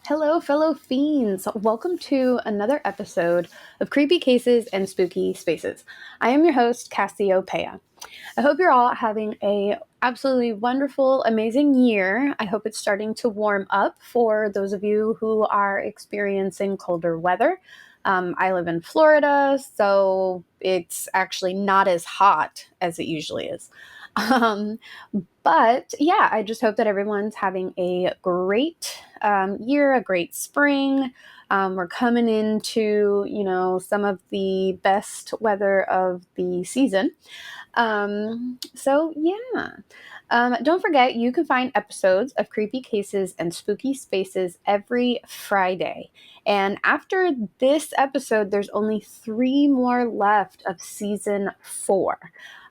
Hello, fellow fiends. Welcome to another episode of Creepy Cases and Spooky Spaces. I am your host, Cassiopeia. I hope you're all having a absolutely wonderful, amazing year. I hope it's starting to warm up for those of you who are experiencing colder weather. I live in Florida, so it's actually not as hot as it usually is. Um, but yeah, I just hope that everyone's having a great year, a great spring. We're coming into, some of the best weather of the season. So yeah. Don't forget, you can find episodes of Creepy Cases and Spooky Spaces every Friday. And after this episode, there's only 3 more left of season 4.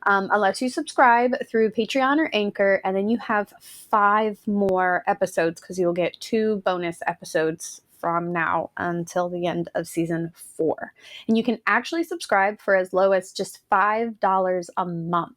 Unless you subscribe through Patreon or Anchor, and then you have 5 more episodes because you'll get 2 bonus episodes from now until the end of season 4. And you can actually subscribe for as low as just $5 a month.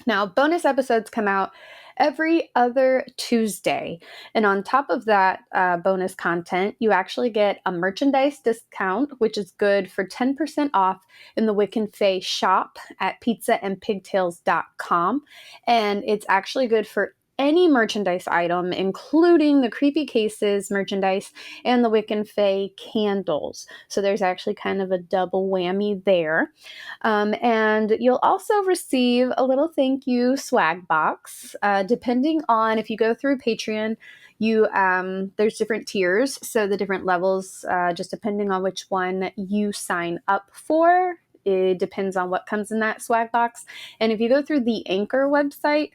Now, bonus episodes come out every other Tuesday. And on top of that bonus content, you actually get a merchandise discount, which is good for 10% off in the Wick and Fae shop at pizzaandpigtails.com. And it's actually good for any merchandise item, including the Creepy Cases merchandise and the Wick and Fae candles. So there's actually kind of a double whammy there. And you'll also receive a little thank you swag box. Depending on if you go through Patreon, there's different tiers, so the different levels, just depending on which one you sign up for. It depends on what comes in that swag box. And if you go through the Anchor website,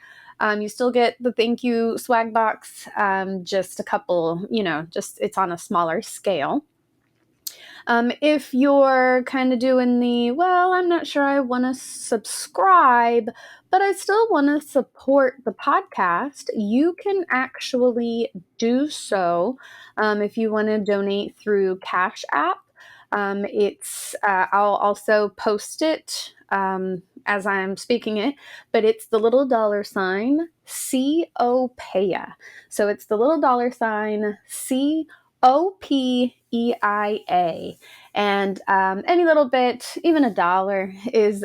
you still get the thank you swag box, just a couple, just it's on a smaller scale. If you're kind of doing I'm not sure I want to subscribe, but I still want to support the podcast, you can actually do so if you want to donate through Cash App. I'll also post it as I'm speaking it, but it's the little $ COPEIA. So it's the little $COPEIA. And any little bit, even $1, is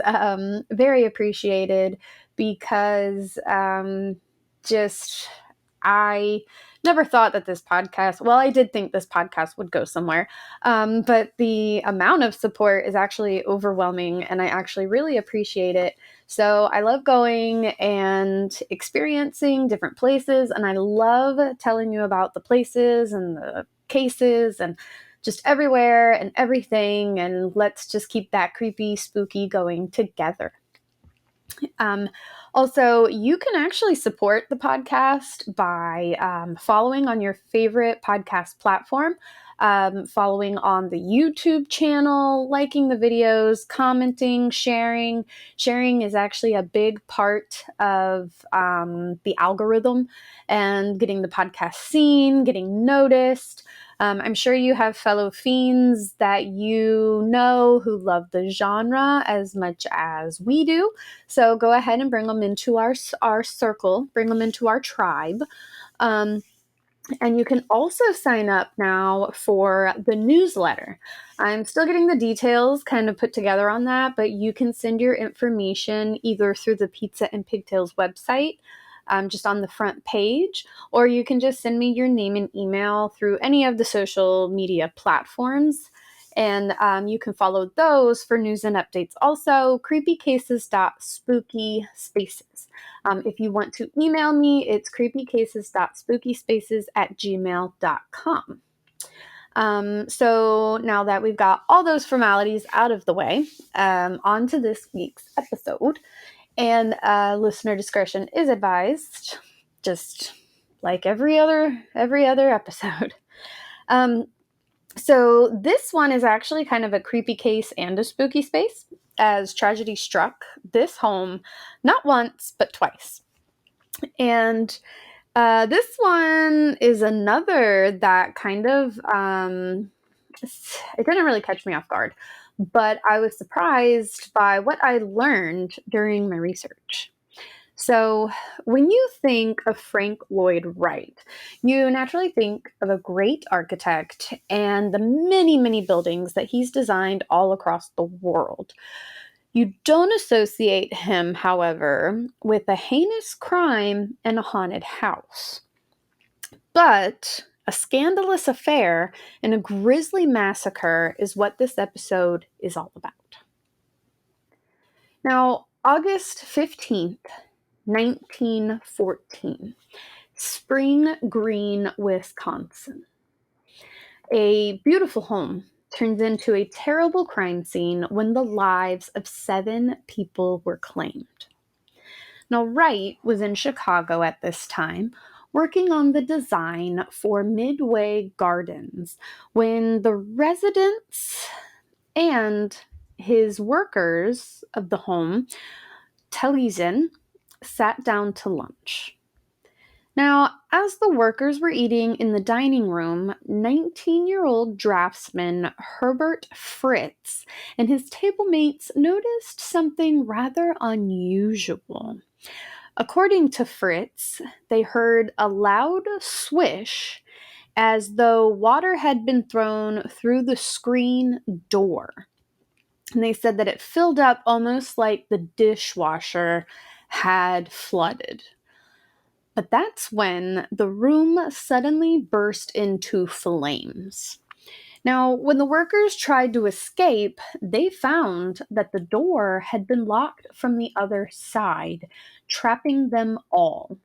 very appreciated because I never thought that this podcast, well, I did think this podcast would go somewhere, but the amount of support is actually overwhelming, and I actually really appreciate it. So I love going and experiencing different places, and I love telling you about the places and the cases and just everywhere and everything, and let's just keep that creepy, spooky going together. Also, you can actually support the podcast by following on your favorite podcast platform, following on the YouTube channel, liking the videos, commenting, sharing. Sharing is actually a big part of the algorithm and getting the podcast seen, getting noticed. I'm sure you have fellow fiends that you know who love the genre as much as we do. So go ahead and bring them into our circle, bring them into our tribe. And you can also sign up now for the newsletter. I'm still getting the details kind of put together on that, but you can send your information either through the Pizza and Pigtails website, just on the front page, or you can just send me your name and email through any of the social media platforms. And you can follow those for news and updates. Also, creepycases.spookyspaces. If you want to email me, it's creepycases.spookyspaces@gmail.com. So now that we've got all those formalities out of the way, on to this week's episode. And listener discretion is advised, just like every other episode. So this one is actually kind of a creepy case and a spooky space, as tragedy struck this home not once but twice. And this one is another that kind of it didn't really catch me off guard, but I was surprised by what I learned during my research. So, when you think of Frank Lloyd Wright, you naturally think of a great architect and the many, many buildings that he's designed all across the world. You don't associate him, however, with a heinous crime and a haunted house. But a scandalous affair and a grisly massacre is what this episode is all about. Now, August 15th, 1914, Spring Green, Wisconsin. A beautiful home turns into a terrible crime scene when the lives of 7 people were claimed. Now, Wright was in Chicago at this time, working on the design for Midway Gardens, when the residents and his workers of the home, Taliesin, sat down to lunch. Now, as the workers were eating in the dining room, 19-year-old draftsman Herbert Fritz and his table mates noticed something rather unusual. According to Fritz, they heard a loud swish as though water had been thrown through the screen door. And they said that it filled up almost like the dishwasher had flooded. But that's when the room suddenly burst into flames. Now, when the workers tried to escape, they found that the door had been locked from the other side, trapping them all.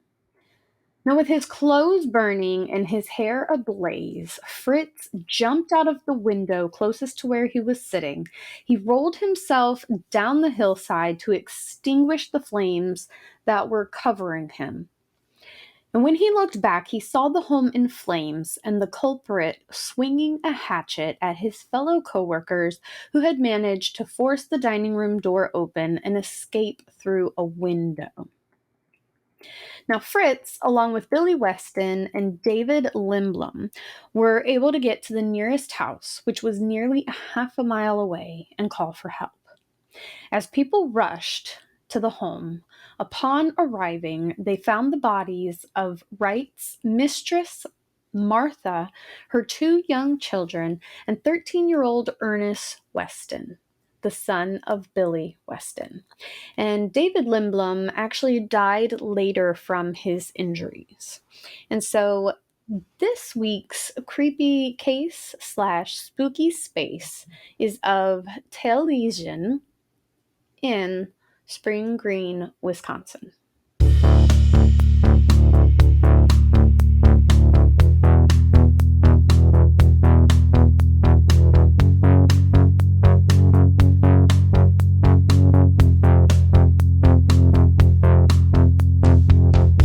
Now, with his clothes burning and his hair ablaze, Fritz jumped out of the window closest to where he was sitting. He rolled himself down the hillside to extinguish the flames that were covering him. And when he looked back, he saw the home in flames and the culprit swinging a hatchet at his fellow coworkers who had managed to force the dining room door open and escape through a window. Now, Fritz, along with Billy Weston and David Limblom, were able to get to the nearest house, which was nearly a half a mile away, and call for help. As people rushed to the home, upon arriving, they found the bodies of Wright's mistress, Martha, her 2 young children, and 13-year-old Ernest Weston, the son of Billy Weston. And David Limblom actually died later from his injuries. And so this week's creepy case / spooky space is of Taliesin in Spring Green, Wisconsin.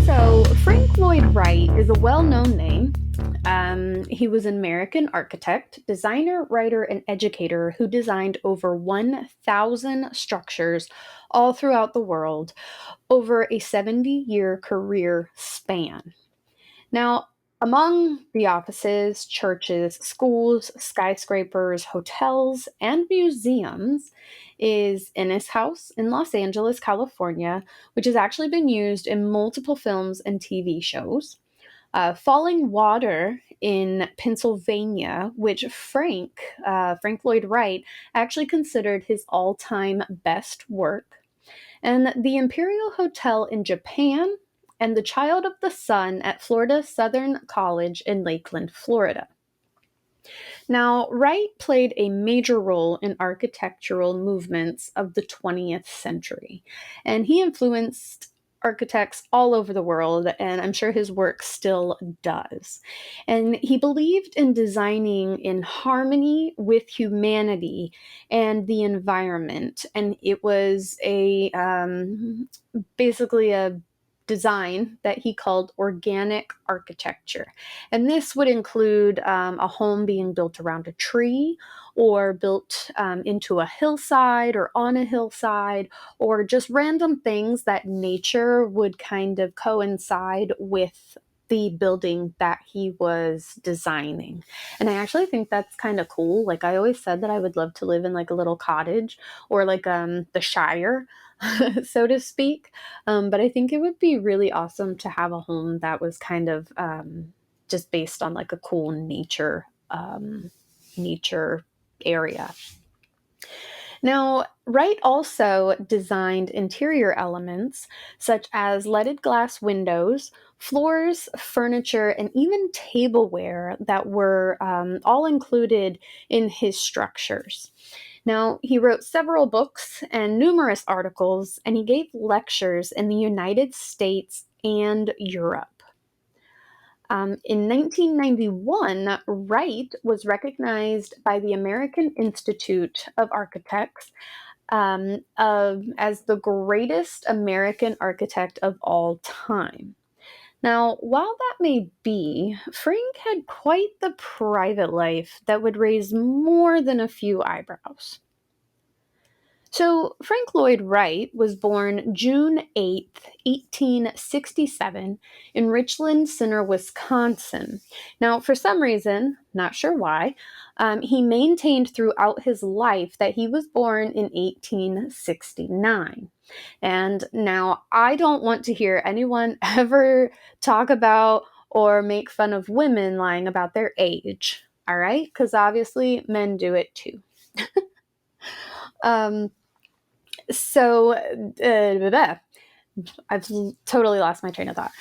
So, Frank Lloyd Wright is a well-known name. He was an American architect, designer, writer, and educator who designed over 1,000 structures all throughout the world over a 70-year career span. Now, among the offices, churches, schools, skyscrapers, hotels, and museums is Ennis House in Los Angeles, California, which has actually been used in multiple films and TV shows. Falling Water in Pennsylvania, which Frank Lloyd Wright actually considered his all-time best work, and the Imperial Hotel in Japan, and the Child of the Sun at Florida Southern College in Lakeland, Florida. Now, Wright played a major role in architectural movements of the 20th century, and he influenced architects all over the world, and I'm sure his work still does. And he believed in designing in harmony with humanity and the environment, and it was basically a design that he called organic architecture. And this would include a home being built around a tree or built into a hillside or on a hillside, or just random things that nature would kind of coincide with the building that he was designing. And I actually think that's kind of cool. Like, I always said that I would love to live in like a little cottage or like the Shire, so to speak. But I think it would be really awesome to have a home that was kind of just based on like a cool nature area. Now, Wright also designed interior elements such as leaded glass windows, floors, furniture, and even tableware that were all included in his structures. Now, he wrote several books and numerous articles, and he gave lectures in the United States and Europe. In 1991, Wright was recognized by the American Institute of Architects as the greatest American architect of all time. Now, while that may be, Frank had quite the private life that would raise more than a few eyebrows. So, Frank Lloyd Wright was born June 8th, 1867, in Richland Center, Wisconsin. Now, for some reason, not sure why, he maintained throughout his life that he was born in 1869. And now, I don't want to hear anyone ever talk about or make fun of women lying about their age, all right? Because obviously, men do it too. I've totally lost my train of thought.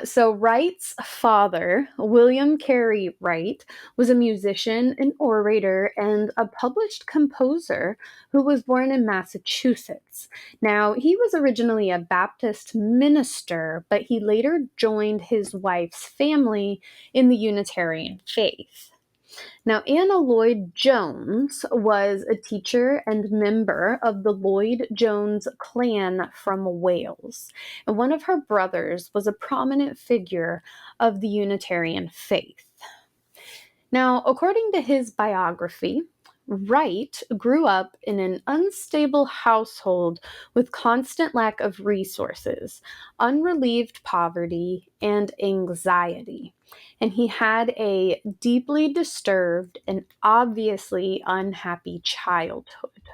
So Wright's father, William Carey Wright, was a musician, an orator, and a published composer who was born in Massachusetts. Now, he was originally a Baptist minister, but he later joined his wife's family in the Unitarian faith. Now, Anna Lloyd Jones was a teacher and member of the Lloyd Jones clan from Wales, and one of her brothers was a prominent figure of the Unitarian faith. Now, according to his biography, Wright grew up in an unstable household with constant lack of resources, unrelieved poverty, and anxiety. And he had a deeply disturbed and obviously unhappy childhood.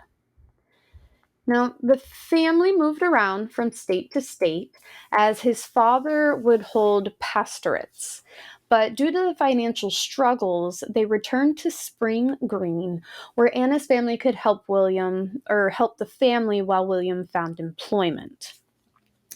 Now, the family moved around from state to state as his father would hold pastorates. But due to the financial struggles, they returned to Spring Green, where Anna's family could help the family while William found employment.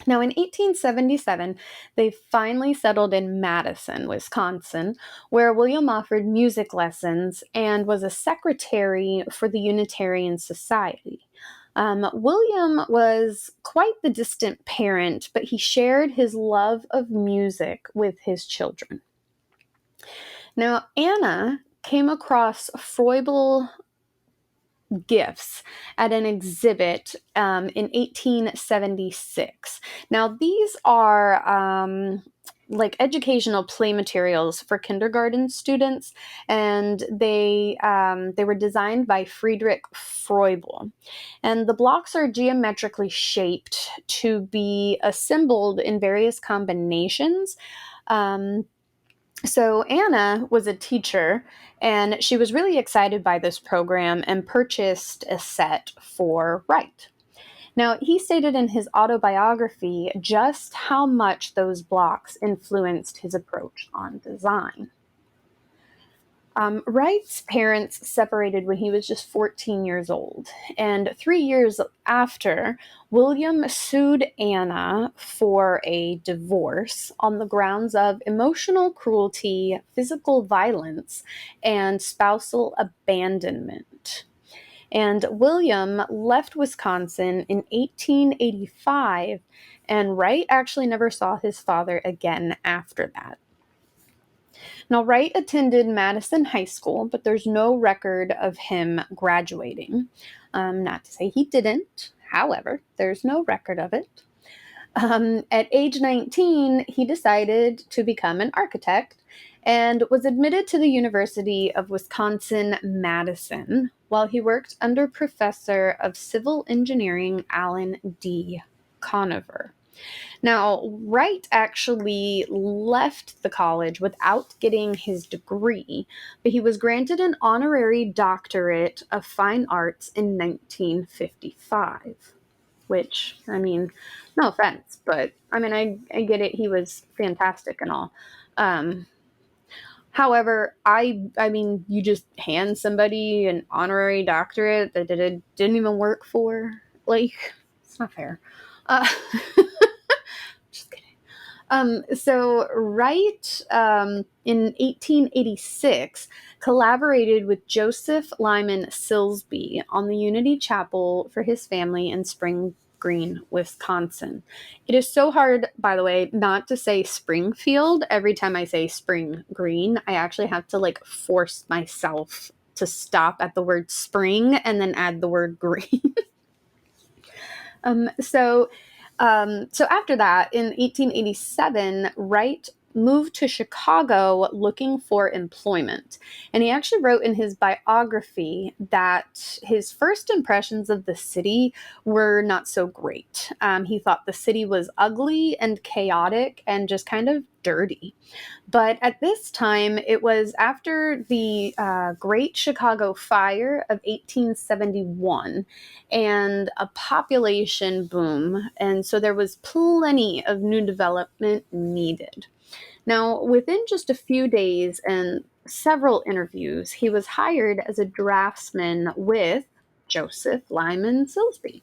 Now, in 1877, they finally settled in Madison, Wisconsin, where William offered music lessons and was a secretary for the Unitarian Society. William was quite the distant parent, but he shared his love of music with his children. Now, Anna came across Froebel gifts at an exhibit in 1876. Now, these are like educational play materials for kindergarten students, and they were designed by Friedrich Froebel. And the blocks are geometrically shaped to be assembled in various combinations. So Anna was a teacher, and she was really excited by this program and purchased a set for Wright. Now, he stated in his autobiography just how much those blocks influenced his approach on design. Wright's parents separated when he was just 14 years old, and 3 years after, William sued Anna for a divorce on the grounds of emotional cruelty, physical violence, and spousal abandonment. And William left Wisconsin in 1885, and Wright actually never saw his father again after that. Now, Wright attended Madison High School, but there's no record of him graduating. Not to say he didn't, however, there's no record of it. At age 19, he decided to become an architect and was admitted to the University of Wisconsin-Madison while he worked under Professor of Civil Engineering Alan D. Conover. Now, Wright actually left the college without getting his degree, but he was granted an honorary doctorate of fine arts in 1955, which, I mean, no offense, but I mean, I get it. He was fantastic and all. Um, However, I mean, you just hand somebody an honorary doctorate that it didn't even work for. Like, it's not fair. Uh, just kidding. So Wright, in 1886, collaborated with Joseph Lyman Silsbee on the Unity Chapel for his family in Spring Green, Wisconsin. It is so hard, by the way, not to say Springfield every time I say Spring Green. I actually have to like force myself to stop at the word spring and then add the word green. Um, so so after that, in 1887, Wright moved to Chicago looking for employment. And he actually wrote in his biography that his first impressions of the city were not so great. He thought the city was ugly and chaotic and just kind of dirty. But at this time, it was after the Great Chicago Fire of 1871 and a population boom. And so there was plenty of new development needed. Now, within just a few days and several interviews, he was hired as a draftsman with Joseph Lyman Silsbee.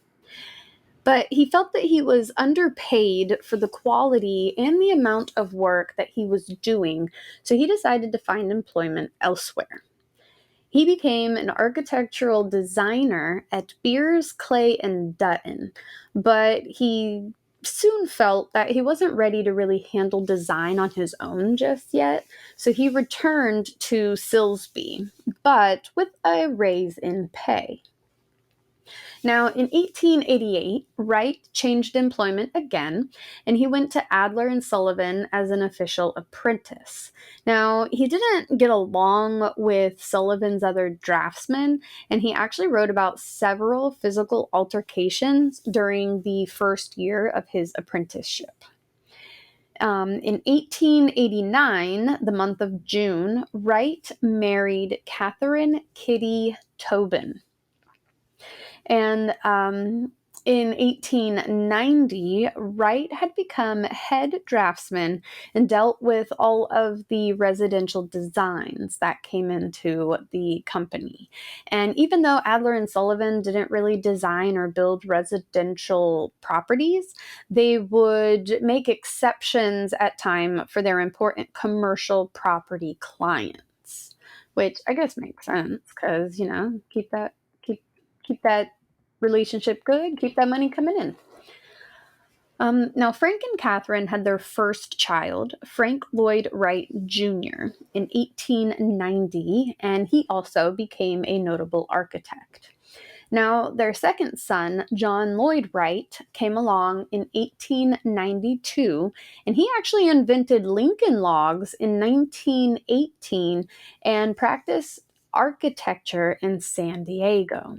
But he felt that he was underpaid for the quality and the amount of work that he was doing, so he decided to find employment elsewhere. He became an architectural designer at Beers, Clay, and Dutton, but he soon felt that he wasn't ready to really handle design on his own just yet, so he returned to Silsbee, but with a raise in pay. Now, in 1888, Wright changed employment again, and he went to Adler and Sullivan as an official apprentice. Now, he didn't get along with Sullivan's other draftsmen, and he actually wrote about several physical altercations during the first year of his apprenticeship. In 1889, the month of June, Wright married Catherine Kitty Tobin. And in 1890, Wright had become head draftsman and dealt with all of the residential designs that came into the company. And even though Adler and Sullivan didn't really design or build residential properties, they would make exceptions at time for their important commercial property clients, which I guess makes sense because, keep that relationship good, keep that money coming in. Now, Frank and Catherine had their first child, Frank Lloyd Wright Jr., in 1890, and he also became a notable architect. Now, their second son, John Lloyd Wright, came along in 1892, and he actually invented Lincoln logs in 1918 and practiced architecture in San Diego.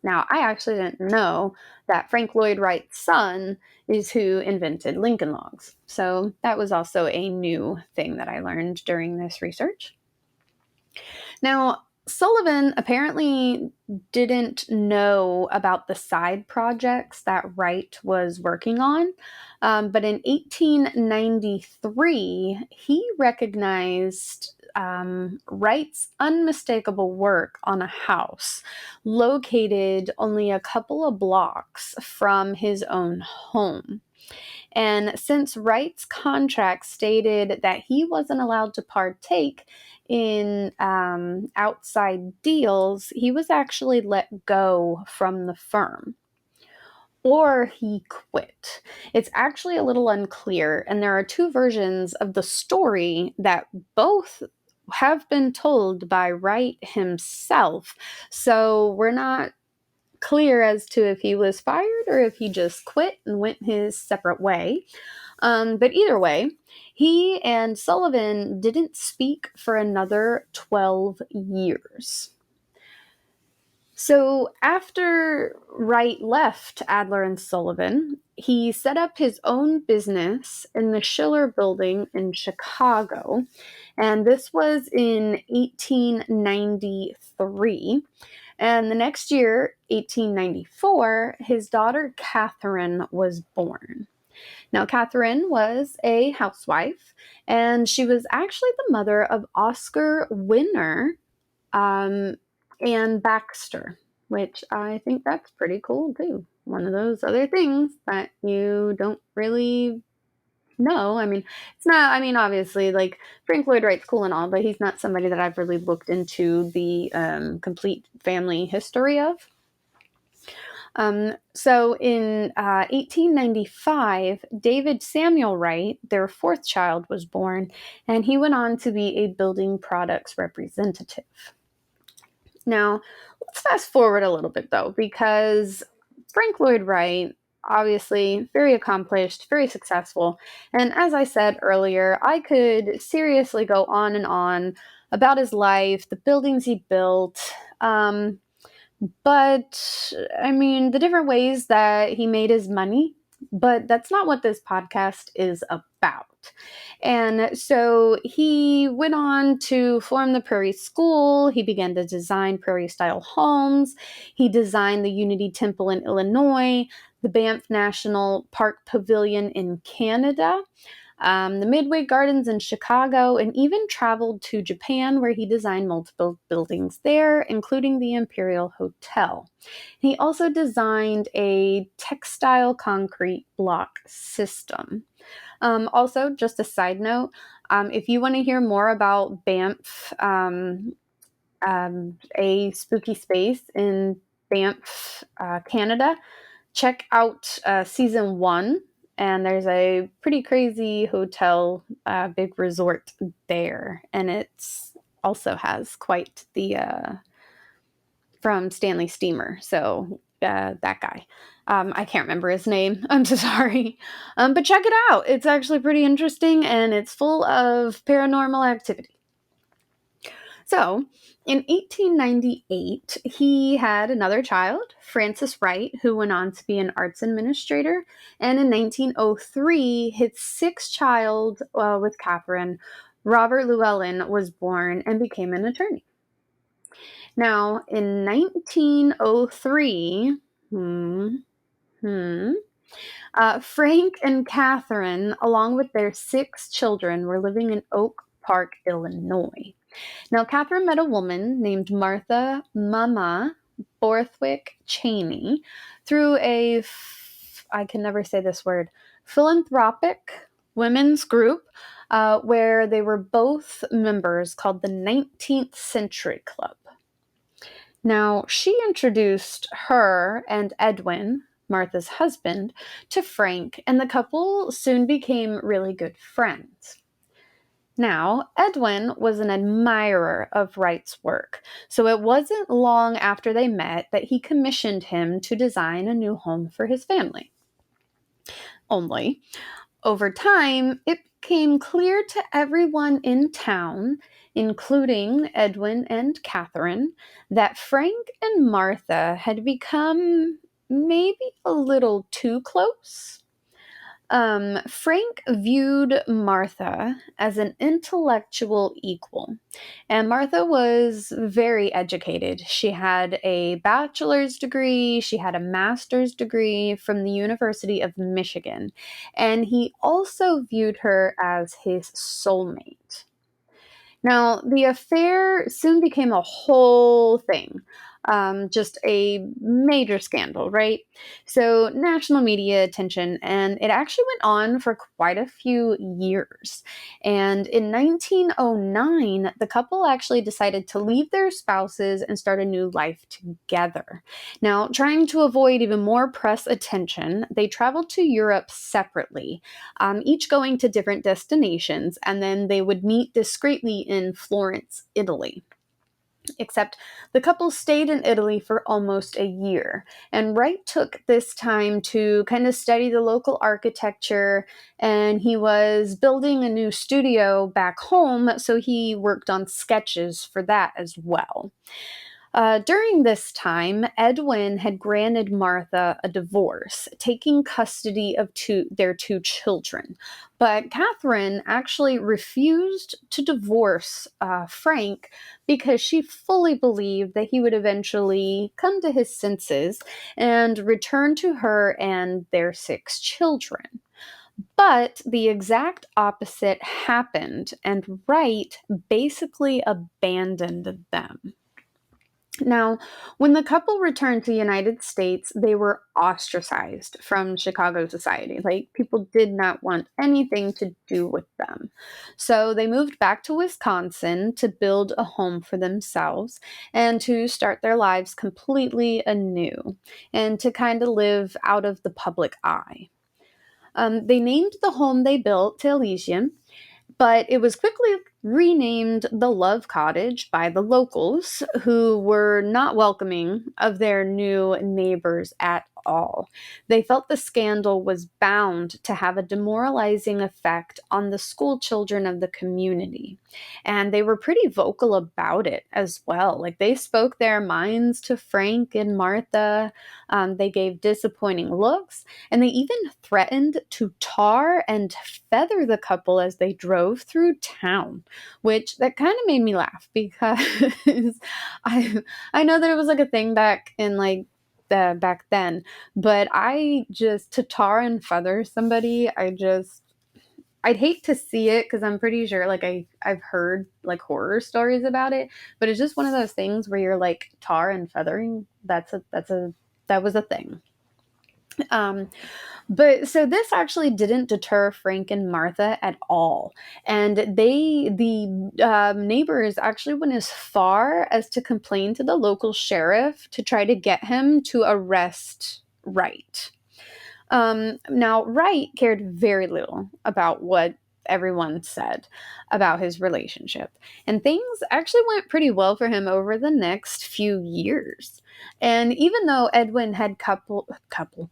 Now, I actually didn't know that Frank Lloyd Wright's son is who invented Lincoln logs. So that was also a new thing that I learned during this research. Now, Sullivan apparently didn't know about the side projects that Wright was working on, but in 1893, he recognized Wright's unmistakable work on a house located only a couple of blocks from his own home. And since Wright's contract stated that he wasn't allowed to partake in outside deals, he was actually let go from the firm. Or he quit. It's actually a little unclear, and there are two versions of the story that both have been told by Wright himself. So we're not clear as to if he was fired or if he just quit and went his separate way. But either way, he and Sullivan didn't speak for another 12 years. So after Wright left Adler and Sullivan, he set up his own business in the Schiller Building in Chicago, and this was in 1893. And the next year, 1894, his daughter Catherine was born. Now, Catherine was a housewife, and she was actually the mother of Oscar Winner and Baxter, which I think that's pretty cool too. One of those other things that you don't really know. I mean, it's not, I mean, obviously, like Frank Lloyd Wright's cool and all, but he's not somebody that I've really looked into the complete family history of. So in 1895, David Samuel Wright, their fourth child, was born, and he went on to be a building products representative. Now, let's fast forward a little bit though, because Frank Lloyd Wright, obviously very accomplished, very successful, and as I said earlier, I could seriously go on and on about his life, the buildings he built, but I mean, the different ways that he made his money, but that's not what this podcast is about. And so he went on to form the Prairie School. He began to design Prairie style homes. He designed the Unity Temple in Illinois, the Banff National Park Pavilion in Canada, the Midway Gardens in Chicago, and even traveled to Japan, where he designed multiple buildings there, including the Imperial Hotel. He also designed a textile concrete block system. Also, just a side note, if you want to hear more about Banff, a spooky space in Banff, Canada, check out season 1. And there's a pretty crazy hotel, big resort there. And it's also has quite the, from Stanley Steamer. So that guy. I can't remember his name. I'm so sorry. But check it out. It's actually pretty interesting, and it's full of paranormal activity. So, in 1898, he had another child, Francis Wright, who went on to be an arts administrator. And in 1903, his sixth child with Catherine, Robert Llewellyn, was born and became an attorney. Now, in 1903, Frank and Catherine, along with their 6 children, were living in Oak Park, Illinois. Now, Catherine met a woman named Martha Mama Borthwick Cheney through I can never say this word, philanthropic women's group where they were both members, called the 19th Century Club. Now, she introduced her and Edwin, Martha's husband, to Frank, and the couple soon became really good friends. Now, Edwin was an admirer of Wright's work, so it wasn't long after they met that he commissioned him to design a new home for his family. Only, over time, it became clear to everyone in town, including Edwin and Catherine, that Frank and Martha had become maybe a little too close. Frank viewed Martha as an intellectual equal, and Martha was very educated. She had a bachelor's degree, she had a master's degree from the University of Michigan, and he also viewed her as his soulmate. Now, the affair soon became a whole thing. Just a major scandal, right? So, national media attention, and it actually went on for quite a few years. And in 1909, the couple actually decided to leave their spouses and start a new life together. Now, trying to avoid even more press attention, they traveled to Europe separately, each going to different destinations, and then they would meet discreetly in Florence, Italy. Except the couple stayed in Italy for almost a year, and Wright took this time to kind of study the local architecture, and he was building a new studio back home, so he worked on sketches for that as well. During this time, Edwin had granted Martha a divorce, taking custody of their two children. But Catherine actually refused to divorce Frank because she fully believed that he would eventually come to his senses and return to her and their 6 children. But the exact opposite happened, and Wright basically abandoned them. Now, when the couple returned to the United States, they were ostracized from Chicago society. Like, people did not want anything to do with them. So they moved back to Wisconsin to build a home for themselves and to start their lives completely anew and to kind of live out of the public eye. They named the home they built Taliesin, but it was quickly renamed the Love Cottage by the locals, who were not welcoming of their new neighbors at all. They felt the scandal was bound to have a demoralizing effect on the school children of the community. And they were pretty vocal about it as well. Like, they spoke their minds to Frank and Martha. They gave disappointing looks, and they even threatened to tar and feather the couple as they drove through town, which that kind of made me laugh because I know that it was like a thing back in like back then, but I just to tar and feather somebody, I'd hate to see it because I'm pretty sure like I've heard like horror stories about it, but it's just one of those things where you're like tar and feathering. That was a thing. But so this actually didn't deter Frank and Martha at all. And the neighbors actually went as far as to complain to the local sheriff to try to get him to arrest Wright. Now, Wright cared very little about what everyone said about his relationship, and things actually went pretty well for him over the next few years. And even though Edwin had custody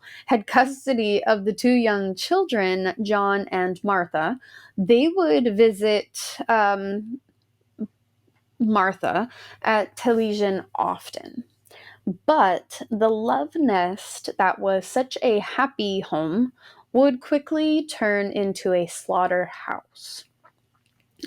of the 2 young children, John and Martha, they would visit Martha at Taliesin often. But the love nest that was such a happy home would quickly turn into a slaughterhouse.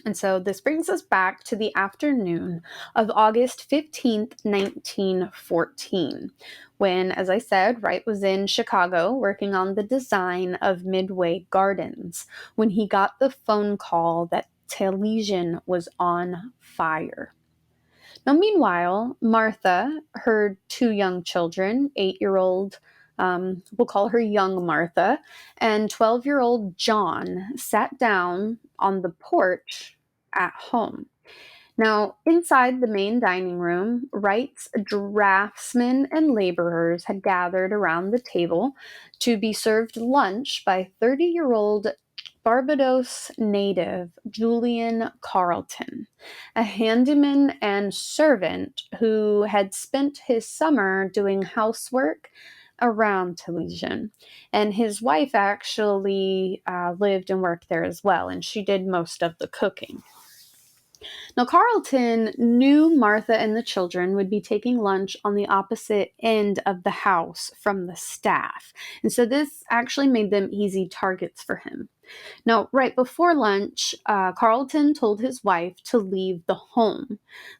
And so this brings us back to the afternoon of August 15th, 1914, when, as I said, Wright was in Chicago working on the design of Midway Gardens when he got the phone call that Taliesin was on fire. Now, meanwhile, Martha, her 2 young children, 8-year-old, we'll call her young Martha, and 12-year-old John, sat down on the porch at home. Now, inside the main dining room, Wright's draftsmen and laborers had gathered around the table to be served lunch by 30-year-old Barbados native Julian Carleton, a handyman and servant who had spent his summer doing housework around Taliesin. And his wife actually lived and worked there as well, and she did most of the cooking. Now, Carleton knew Martha and the children would be taking lunch on the opposite end of the house from the staff, and so this actually made them easy targets for him. Now, right before lunch, Carleton told his wife to leave the home.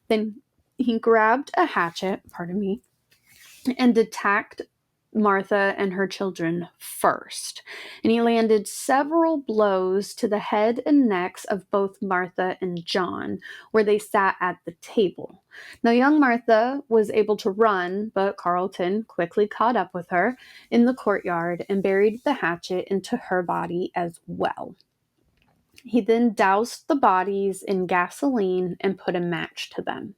Then he grabbed a hatchet, pardon me, and attacked Martha and her children first. And he landed several blows to the head and necks of both Martha and John, where they sat at the table. Now, young Martha was able to run, but Carleton quickly caught up with her in the courtyard and buried the hatchet into her body as well. He then doused the bodies in gasoline and put a match to them.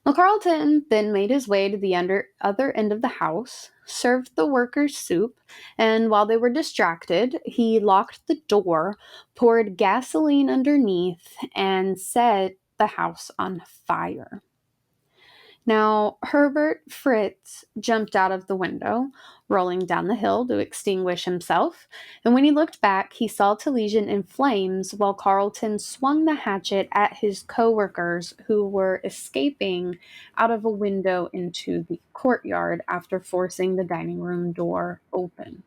Now, Carleton then made his way to the other end of the house, served the workers soup, and while they were distracted, he locked the door, poured gasoline underneath, and set the house on fire. Now, Herbert Fritz jumped out of the window, rolling down the hill to extinguish himself, and when he looked back, he saw Taliesin in flames while Carlton swung the hatchet at his co-workers who were escaping out of a window into the courtyard after forcing the dining room door open.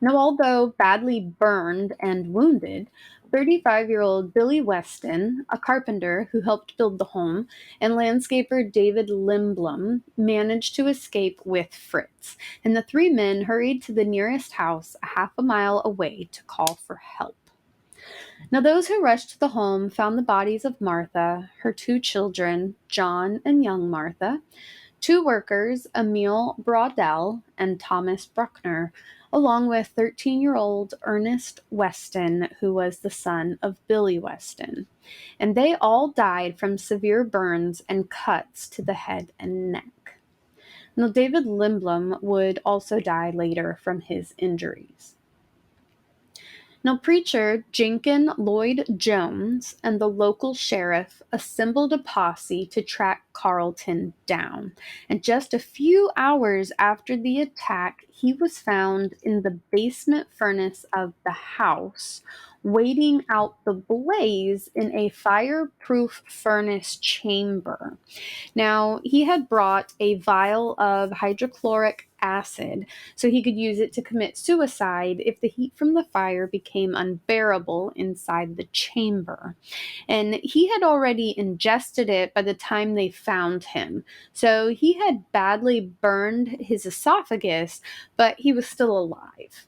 Now, although badly burned and wounded, 35-year-old Billy Weston, a carpenter who helped build the home, and landscaper David Limblom managed to escape with Fritz, and the three men hurried to the nearest house a half a mile away to call for help. Now, those who rushed to the home found the bodies of Martha, her two children, John and young Martha, two workers, Emil Braudel and Thomas Bruckner, along with 13-year-old Ernest Weston, who was the son of Billy Weston. And they all died from severe burns and cuts to the head and neck. Now, David Limblom would also die later from his injuries. Now, preacher Jenkin Lloyd Jones and the local sheriff assembled a posse to track Carlton down. And just a few hours after the attack, he was found in the basement furnace of the house, waiting out the blaze in a fireproof furnace chamber. Now, he had brought a vial of hydrochloric acid so he could use it to commit suicide if the heat from the fire became unbearable inside the chamber. And he had already ingested it by the time they found him. So he had badly burned his esophagus, but he was still alive.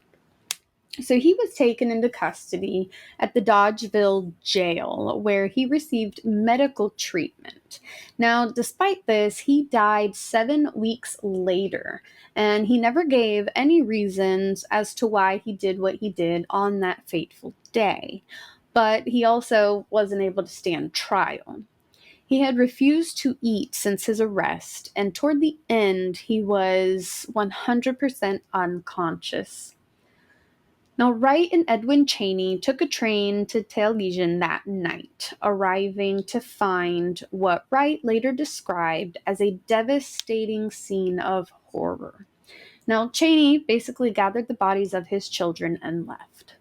So he was taken into custody at the Dodgeville jail, where he received medical treatment. Now, despite this, he died 7 weeks later, and he never gave any reasons as to why he did what he did on that fateful day. But he also wasn't able to stand trial. He had refused to eat since his arrest, and toward the end, he was 100% unconscious. Now, Wright and Edwin Cheney took a train to Taliesin that night, arriving to find what Wright later described as a devastating scene of horror. Now, Cheney basically gathered the bodies of his children and left.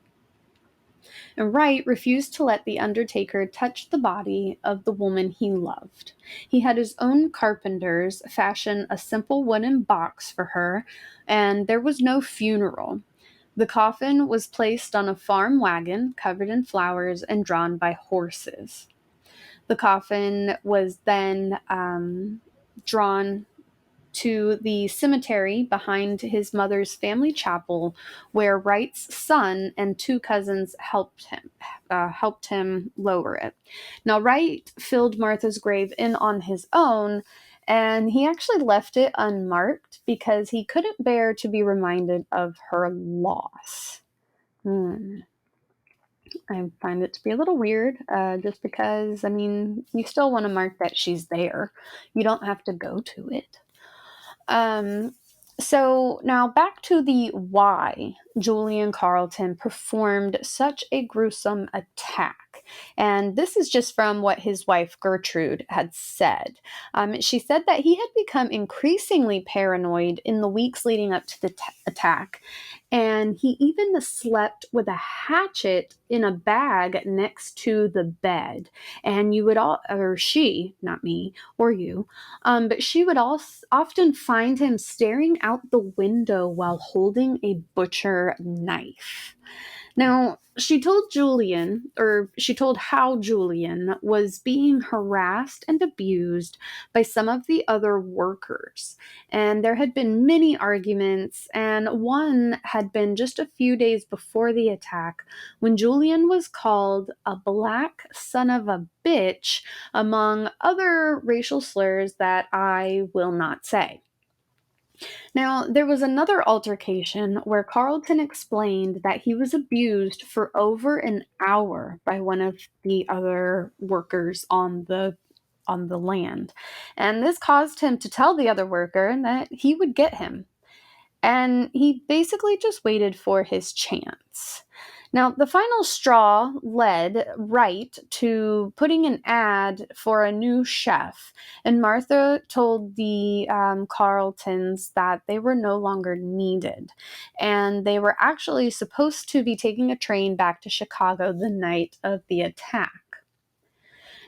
And Wright refused to let the undertaker touch the body of the woman he loved. He had his own carpenters fashion a simple wooden box for her, and there was no funeral. The coffin was placed on a farm wagon covered in flowers and drawn by horses. The coffin was then drawn to the cemetery behind his mother's family chapel, where Wright's son and two cousins helped him lower it. Now, Wright filled Martha's grave in on his own, and he actually left it unmarked because he couldn't bear to be reminded of her loss. I find it to be a little weird, just because, I mean, you still want to mark that she's there. You don't have to go to it. So now back to the why Julian Carlton performed such a gruesome attack. And this is just from what his wife Gertrude had said. She said that he had become increasingly paranoid in the weeks leading up to the attack. And he even slept with a hatchet in a bag next to the bed. And you would or she, not me or you, but she would often find him staring out the window while holding a butcher knife. Now, she told how Julian was being harassed and abused by some of the other workers. And there had been many arguments, and one had been just a few days before the attack when Julian was called a black son of a bitch, among other racial slurs that I will not say. Now, there was another altercation where Carlton explained that he was abused for over an hour by one of the other workers on the land. And this caused him to tell the other worker that he would get him. And he basically just waited for his chance. Now, the final straw led Wright to putting an ad for a new chef, and Martha told the Carltons that they were no longer needed, and they were actually supposed to be taking a train back to Chicago the night of the attack.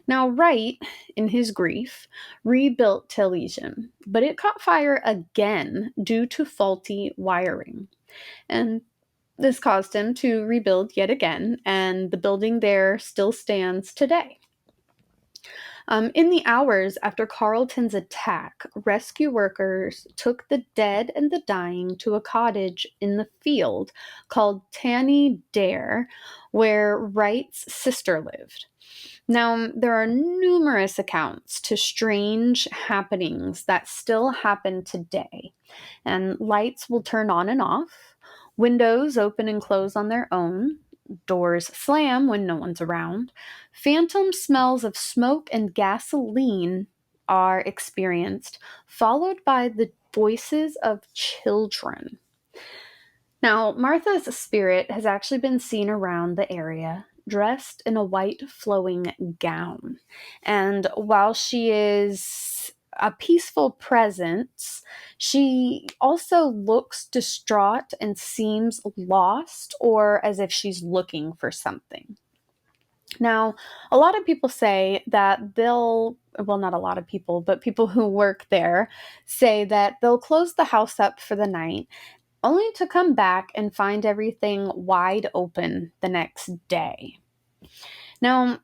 Now, Wright, in his grief, rebuilt Taliesin, but it caught fire again due to faulty wiring. And this caused him to rebuild yet again, and the building there still stands today. In the hours after Carleton's attack, rescue workers took the dead and the dying to a cottage in the field called Tanny Dare, where Wright's sister lived. Now, there are numerous accounts to strange happenings that still happen today, and lights will turn on and off. Windows open and close on their own. Doors slam when no one's around. Phantom smells of smoke and gasoline are experienced, followed by the voices of children. Now, Martha's spirit has actually been seen around the area, dressed in a white flowing gown. And while she is a peaceful presence, she also looks distraught and seems lost, or as if she's looking for something. Now, a lot of people say that not a lot of people, but people who work there say that they'll close the house up for the night, only to come back and find everything wide open the next day. Now,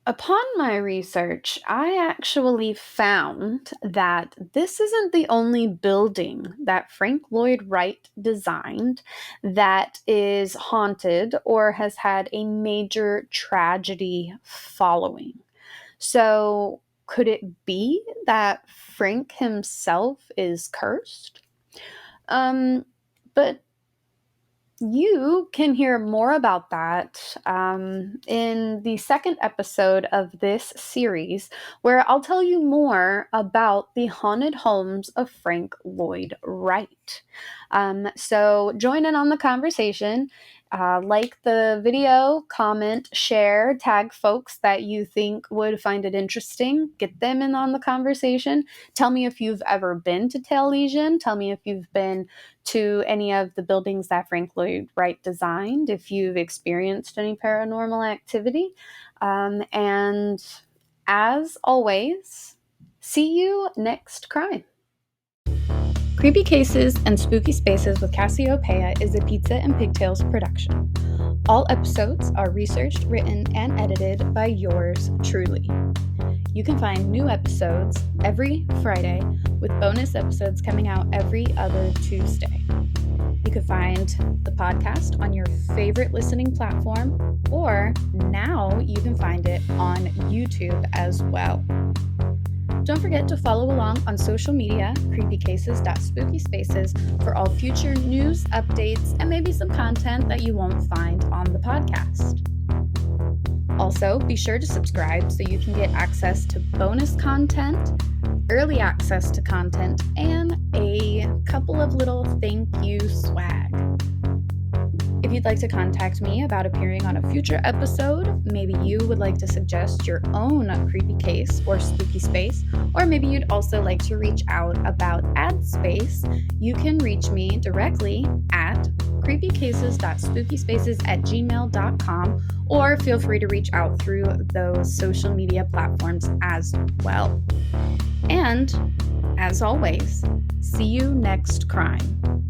upon my research, I actually found that this isn't the only building that Frank Lloyd Wright designed that is haunted or has had a major tragedy following. So, could it be that Frank himself is cursed? But you can hear more about that in the second episode of this series, where I'll tell you more about the haunted homes of Frank Lloyd Wright. So join in on the conversation. Like the video, comment, share, tag folks that you think would find it interesting. Get them in on the conversation. Tell me if you've ever been to Taliesin. Tell me if you've been to any of the buildings that Frank Lloyd Wright designed, if you've experienced any paranormal activity. And as always, see you next crime. Creepy Cases and Spooky Spaces with Cassiopeia is a Pizza and Pigtails production. All episodes are researched, written, and edited by yours truly. You can find new episodes every Friday, with bonus episodes coming out every other Tuesday. You can find the podcast on your favorite listening platform, or now you can find it on YouTube as well. Don't forget to follow along on social media, creepycases.spookyspaces, for all future news, updates, and maybe some content that you won't find on the podcast. Also, be sure to subscribe so you can get access to bonus content, early access to content, and a couple of little thank you swag. If you'd like to contact me about appearing on a future episode, maybe you would like to suggest your own creepy case or spooky space, or maybe you'd also like to reach out about ad space, you can reach me directly at creepycases.spookyspaces@gmail.com, or feel free to reach out through those social media platforms as well. And as always, see you next crime.